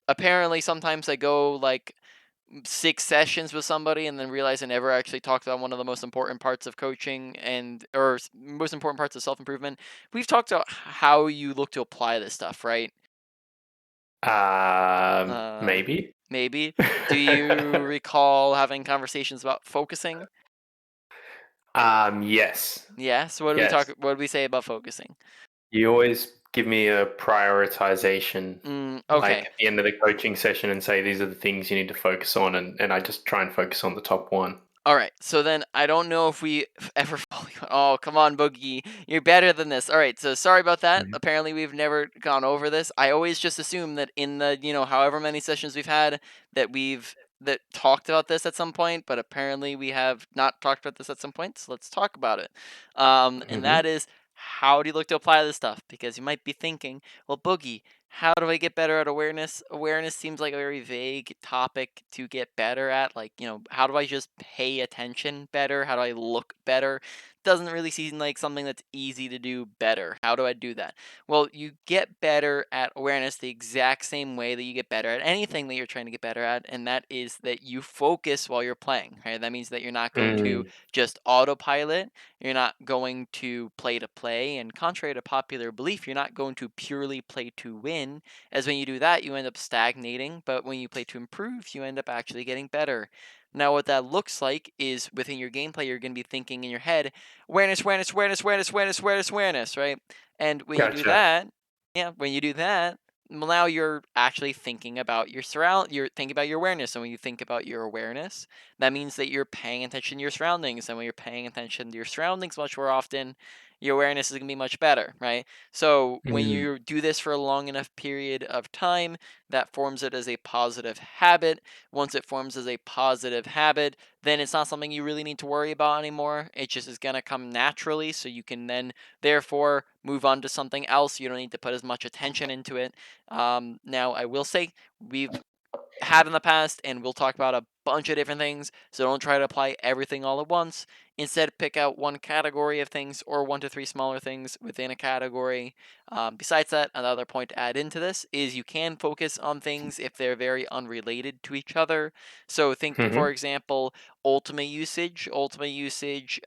apparently sometimes I go like 6 sessions with somebody and then realize I never actually talked about one of the most important parts of coaching or most important parts of self improvement. We've talked about how you look to apply this stuff, right? Maybe. Maybe. Do you recall having conversations about focusing? Yes. Yeah. So what do we Yes. talk? What do we say about focusing? You always give me a prioritization, like Okay. at the end of the coaching session, and say these are the things you need to focus on, and I just try and focus on the top one. All right. So then I don't know if we ever fully. Oh, come on, Boogie. You're better than this. All right. So sorry about that. Mhm. Apparently we've never gone over this. I always just assume that in the, however many sessions we've had that talked about this at some point, but apparently we have not talked about this at some point. So let's talk about it. And Mhm. that is how do you look to apply this stuff? Because you might be thinking, well, Boogie, how do I get better at awareness? Awareness seems like a very vague topic to get better at. Like, how do I just pay attention better? How do I look better? Doesn't really seem like something that's easy to do better. How do I do that? Well, you get better at awareness the exact same way that you get better at anything that you're trying to get better at, and that is that you focus while you're playing. Right? That means that you're not going to Mm. just autopilot. You're not going to play, and contrary to popular belief, you're not going to purely play to win, as when you do that, you end up stagnating, but when you play to improve, you end up actually getting better. Now, what that looks like is within your gameplay, you're going to be thinking in your head, awareness, awareness, awareness, awareness, awareness, awareness, awareness, right? And when you do Gotcha. that, when you do that, well, now you're actually thinking about you're thinking about your awareness. And when you think about your awareness, that means that you're paying attention to your surroundings. And when you're paying attention to your surroundings much more often, your awareness is going to be much better, right? So when Mm. you do this for a long enough period of time, that forms it as a positive habit. Once it forms as a positive habit, then it's not something you really need to worry about anymore. It just is going to come naturally, so you can then therefore move on to something else. You don't need to put as much attention into it. Now, I will say we've had in the past, and we'll talk about a bunch of different things. So don't try to apply everything all at once. Instead, pick out one category of things or 1 to 3 smaller things within a category. Besides that, another point to add into this is you can focus on things if they're very unrelated to each other. So think, for Mhm. example, ultimate usage. Ultimate usage,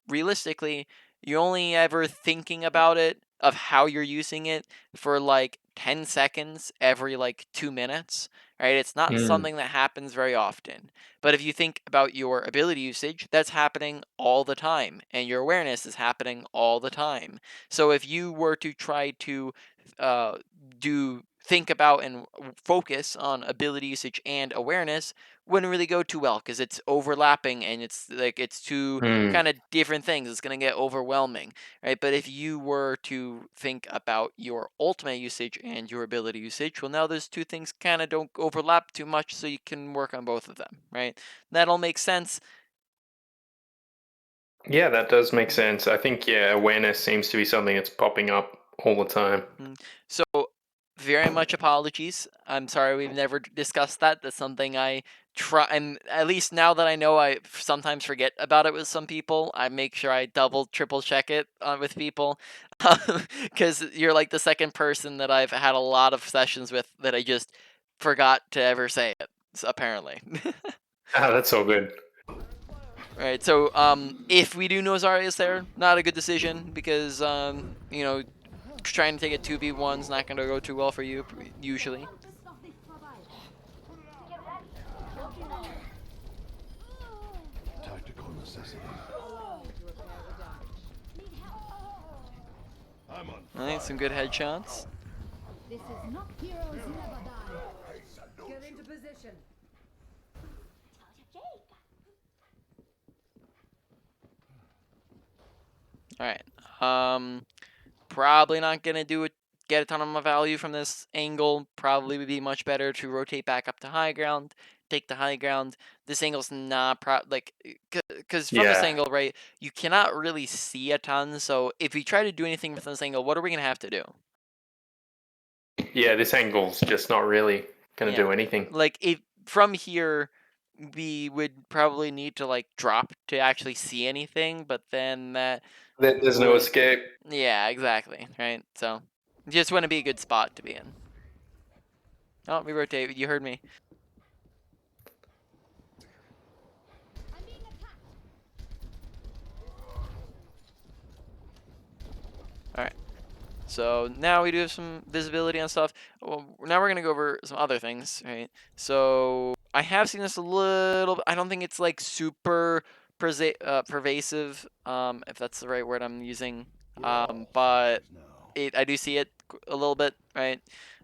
realistically, you're only ever thinking about it of how you're using it for like 10 seconds every like 2 minutes, right? It's not Mm. something that happens very often. But if you think about your ability usage, that's happening all the time, and your awareness is happening all the time. So if you were to try to uh, think about and focus on ability usage and awareness, wouldn't really go too well because it's overlapping and it's two Mm. kind of different things. It's going to get overwhelming, right? But if you were to think about your ultimate usage and your ability usage, well, now those two things kind of don't overlap too much, so you can work on both of them, right? That all makes sense. Yeah, that does make sense. I think, yeah, awareness seems to be something that's popping up all the time. So, very much apologies. I'm sorry we've never discussed that. That's something I try, and at least now that I know, I sometimes forget about it with some people. I make sure I double, triple check it with people, because you're like the second person that I've had a lot of sessions with that I just forgot to ever say it. Apparently. Ah, that's all good. Right. So, if we do know Zarya's there, not a good decision because trying to take a 2v1 is not going to go too well for you usually. Tactical necessity. I'm on I think some good headshots. This is not heroes never die. Get into position. All right. Probably not gonna get a ton of value from this angle. Probably would be much better to rotate back up to high ground, take the high ground. This angle's not because from this Yeah. angle, right, you cannot really see a ton. So if we try to do anything from this angle, what are we gonna have to do? Yeah, this angle's just not really going to Yeah, do anything. like if from here we would probably need to like drop to actually see anything, but then that There's no would, escape. yeah, exactly, right? So just wouldn't be a good spot to be in. Oh, we rotate. You heard me. I'm being attacked. All right. So now we do have some visibility on stuff. Well, now we're gonna go over some other things, right? So I have seen this a little. I don't think it's like super pervasive, if that's the right word I'm using. We're all But soldiers now. I do see it a little bit, right?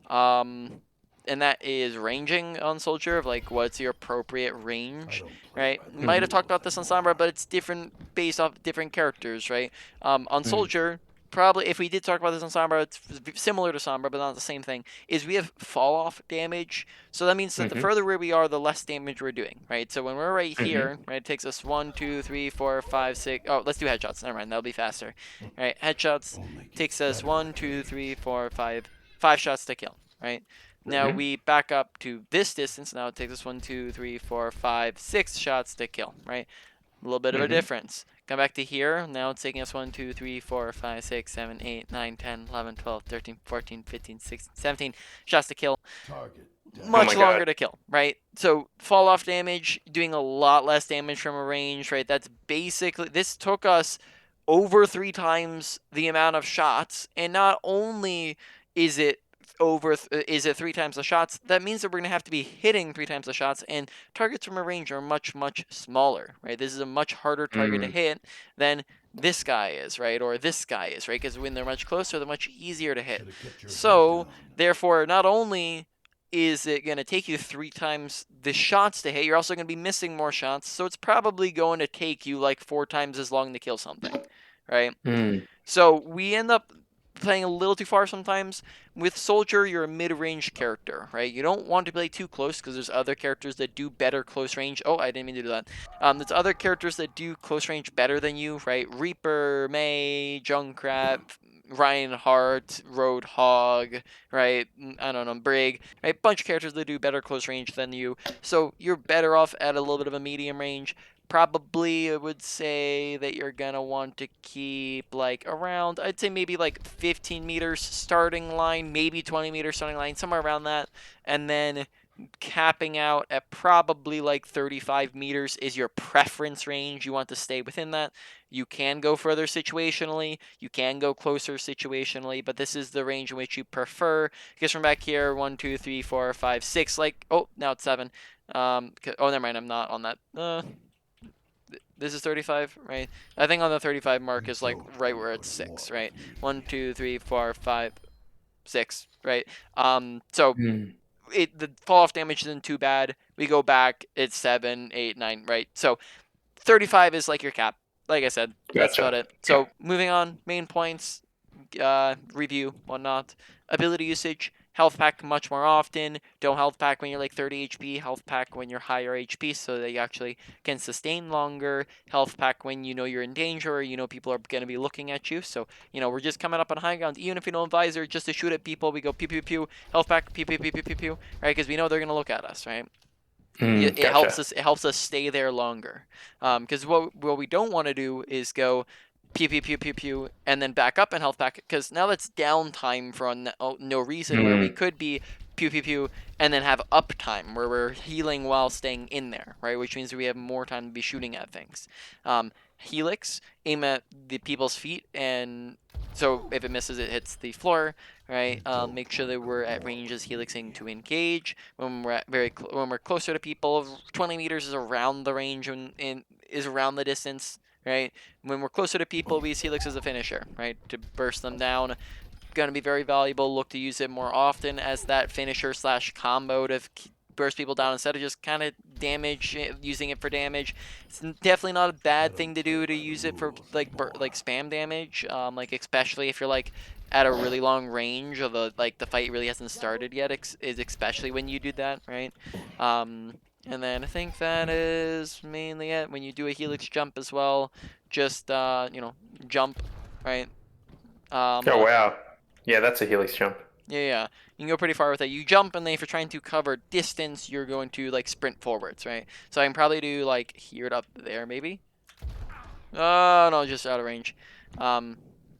Um, and that is ranging on Soldier of like what's your appropriate I range, don't play right? by the Might have talked rules about this on anymore. Sombra, but it's different based off different characters, right? On Mm. Soldier, probably if we did talk about this on Sombra, it's similar to Sombra, but not the same thing. Is we have fall off damage, so that means that the Mhm. further away we are, the less damage we're doing, right? So when we're right Mhm. here, right, it takes us 1, 2, 3, 4, 5, 6. Oh, let's do headshots. Never mind, that'll be faster. All right, headshots Only gets takes us better 1, with 2, age. 3, 4, 5, 5 shots to kill, right? Now Mhm. we back up to this distance. Now it takes us 1, 2, 3, 4, 5, 6 shots to kill, right? A little bit of a Mhm. difference. Come back to here. Now it's taking us 1, 2, 3, 4, 5, 6, 7, 8, 9, 10, 11, 12, 13, 14, 15, 16, 17 shots to kill. Target down. Oh Much my god. longer to kill, right? So fall off damage, doing a lot less damage from a range, right? That's basically, this took us over 3 times the amount of shots, and not only is it is it 3 times the shots? That means that we're going to have to be hitting 3 times the shots, and targets from a range are much, much smaller, right? This is a much harder target to hit than this guy is, right? Or this guy is, right? Because when they're much closer, they're much easier to hit. Should've kept your head So, down. therefore, not only is it going to take you 3 times the shots to hit, you're also going to be missing more shots, so it's probably going to take you like 4 times as long to kill something, right? So we end up playing a little too far sometimes. With Soldier, you're a mid-range character, right? You don't want to play too close because there's other characters that do better close range. Oh, I didn't mean to do that. There's other characters that do close range better than you, right? Reaper, May, Junkrat, Reinhardt, Roadhog, right? I don't know, Brig, right? Bunch of characters that do better close range than you. So you're better off at a little bit of a medium range. Probably I would say that you're gonna want to keep like around, I'd say maybe like 15 meters starting line, maybe 20 meters starting line, somewhere around that. And then capping out at probably like 35 meters is your preference range. You want to stay within that. You can go further situationally, you can go closer situationally, but this is the range in which you prefer. Because from back here, 1, 2, 3, 4, 5, 6, like, oh, now it's 7. Oh, never mind, I'm not on that. This is 35, right? I think on the 35 mark is like right where it's 6, right? 1, 2, 3, 4, 5, 6, right? So the fall off damage isn't too bad. We go back, it's 7, 8, 9, right? So 35 is like your cap. Like I said, that's about it. So moving on, main points, review, whatnot. Ability usage, health pack much more often. Don't health pack when you're like 30 HP, health pack when you're higher HP so that you actually can sustain longer. Health pack when you know you're in danger or you know people are going to be looking at you. So, we're just coming up on high ground. Even if you know visor, just to shoot at people, we go pew pew pew, health pack, pew pew pew pew pew pew, right? Because we know they're going to look at us, right? It helps us. It helps us stay there longer. Because what we don't want to do is go pew pew pew pew pew and then back up and health pack. Because now that's downtime for no reason. Where we could be pew pew pew and then have uptime where we're healing while staying in there, right? Which means we have more time to be shooting at things. Helix, aim at the people's feet, and so if it misses, it hits the floor, right? Make sure that we're at ranges helixing to engage. When we're at when we're closer to people, 20 meters is around the range and is around the distance, right? When we're closer to people, we use helix as a finisher, right? To burst them down. Going to be very valuable. Look to use it more often as that finisher / combo to burst people down instead of just kind of using it for damage. It's definitely not a bad thing to do to use it for like spam damage, like especially if you're like at a really long range or the fight really hasn't started yet, is especially when you do that, right? And then I think that is mainly it. When you do a helix jump as well, just jump, right? Oh wow, yeah, that's a Helix Jump. Yeah. You can go pretty far with it. You jump, and then if you're trying to cover distance, you're going to like sprint forwards, right? So I can probably do like here to up there, maybe. Oh no, just out of range.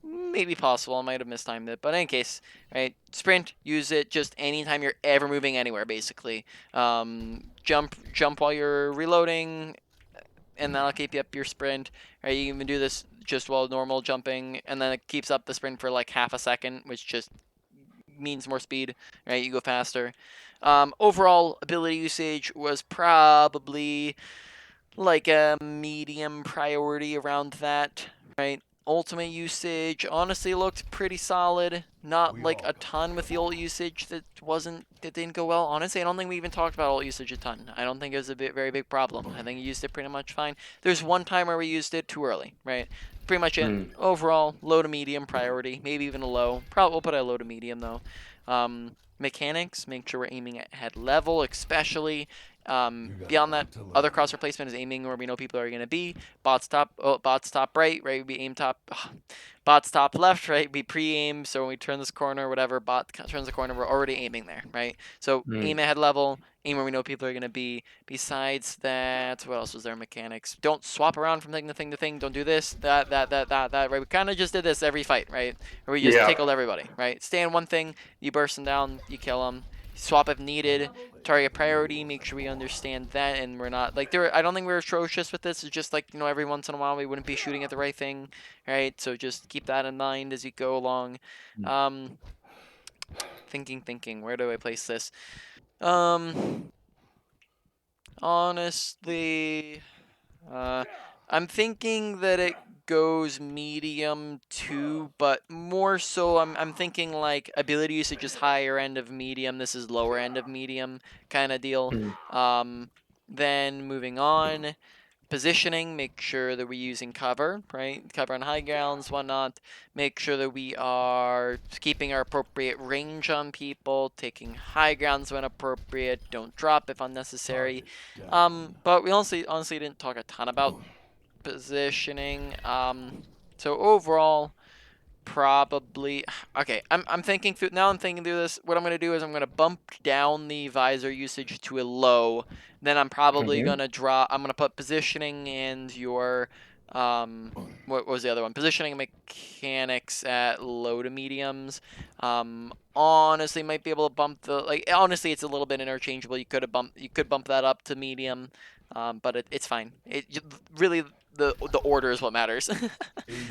Maybe possible. I might have mistimed it, but in any case, right? Sprint, use it just anytime you're ever moving anywhere, basically. Jump while you're reloading, and that'll keep you up your sprint. Right? You can even do this just while normal jumping, and then it keeps up the sprint for like half a second, which just means more speed, right? You go faster. Overall ability usage was probably like a medium priority around that, right? Ultimate usage honestly looked pretty solid. Not like a ton with the ult usage that didn't go well. Honestly, I don't think we even talked about ult usage a ton. I don't think it was a very big problem. I think you used it pretty much fine. There's one time where we used it too early, right? Pretty much it. Overall, low to medium priority, maybe even a low. Probably we'll put a low to medium though. Mechanics, make sure we're aiming at head level, especially. Beyond that, other cross replacement is aiming where we know people are going to be. Bots top right, we aim top. Bots top left, right? We pre-aim, so when we turn this corner, whatever, bot turns the corner, we're already aiming there, right? So aim at head level, aim where we know people are going to be. Besides that, what else was there? Mechanics. Don't swap around from thing to thing to thing. Don't do this, that, right? We kind of just did this every fight, right? Where we just tickled everybody, right? Stay in one thing, you burst them down, you kill them. Swap if needed. Target priority, make sure we understand that, and we're not like I don't think we're atrocious with this. It's just like every once in a while we wouldn't be shooting at the right thing, right? So just keep that in mind as you go along. Thinking. Where do I place this? Honestly, I'm thinking that it goes medium too, but more so I'm thinking like ability usage is higher end of medium, this is lower end of medium kind of deal. Then moving on, positioning, make sure that we're using cover, right? Cover on high grounds, whatnot. Make sure that we are keeping our appropriate range on people, taking high grounds when appropriate, don't drop if unnecessary. But we honestly didn't talk a ton about positioning. So overall, probably okay. I'm thinking through now. I'm thinking through this. What I'm gonna do is I'm gonna bump down the visor usage to a low. Then I'm probably gonna draw. I'm gonna put positioning and your what was the other one? Positioning and mechanics at low to mediums. Honestly, might be able to bump the honestly, it's a little bit interchangeable. You could bump that up to medium, but it's fine. Really the order is what matters.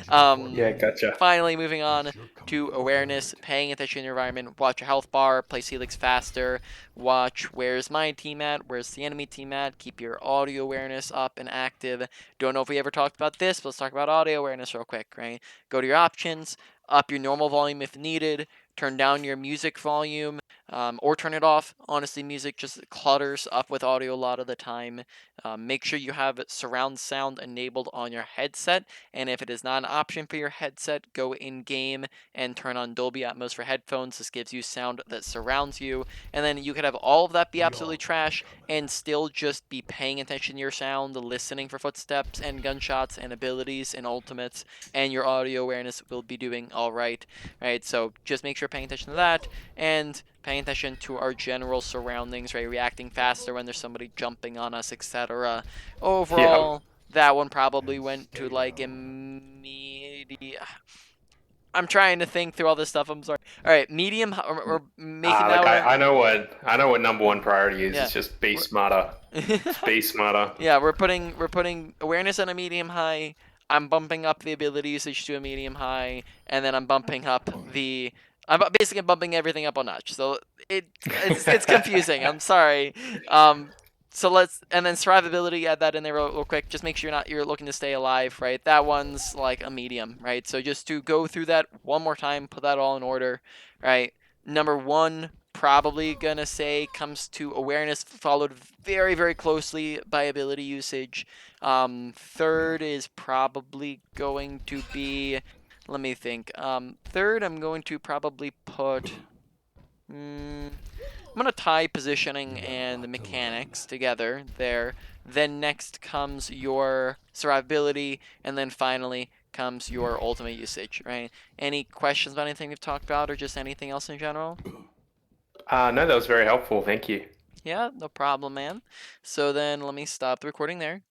Yeah, gotcha. Finally, moving on to awareness, paying attention to your environment. Watch your health bar, place Helix faster. Watch where's my team at, where's the enemy team at. Keep your audio awareness up and active. Don't know if we ever talked about this, but let's talk about audio awareness real quick, right? Go to your options, up your normal volume if needed, turn down your music volume, or turn it off. Honestly, music just clutters up with audio a lot of the time. Make sure you have surround sound enabled on your headset, and if it is not an option for your headset, go in game and turn on Dolby Atmos for headphones. This gives you sound that surrounds you, and then you could have all of that be absolutely trash and still just be paying attention to your sound, listening for footsteps and gunshots and abilities and ultimates, and your audio awareness will be doing all right. Right, so just make sure paying attention to that and paying attention to our general surroundings, right? Reacting faster when there's somebody jumping on us, etc. Overall, that one probably went to like immediate. I'm trying to think through all this stuff. I'm sorry. All right, medium. We're making that Like one. I know what number one priority is. Yeah. It's just be smarter. Be smarter. Yeah, we're putting awareness on a medium high. I'm bumping up the ability usage to a medium high, and then I'm bumping up the. I'm basically bumping everything up a notch. So it's confusing. I'm sorry. So and then survivability. Add that in there real quick. Just make sure you're looking to stay alive, right? That one's like a medium, right? So just to go through that one more time, put that all in order, right? Number one, probably gonna say comes to awareness, followed very, very closely by ability usage. Third is probably going to be, let me think. Third, I'm going to probably put. I'm gonna tie positioning and the mechanics together there. Then next comes your survivability, and then finally comes your ultimate usage, right? Any questions about anything we've talked about, or just anything else in general? No, that was very helpful. Thank you. Yeah, no problem, man. So then let me stop the recording there.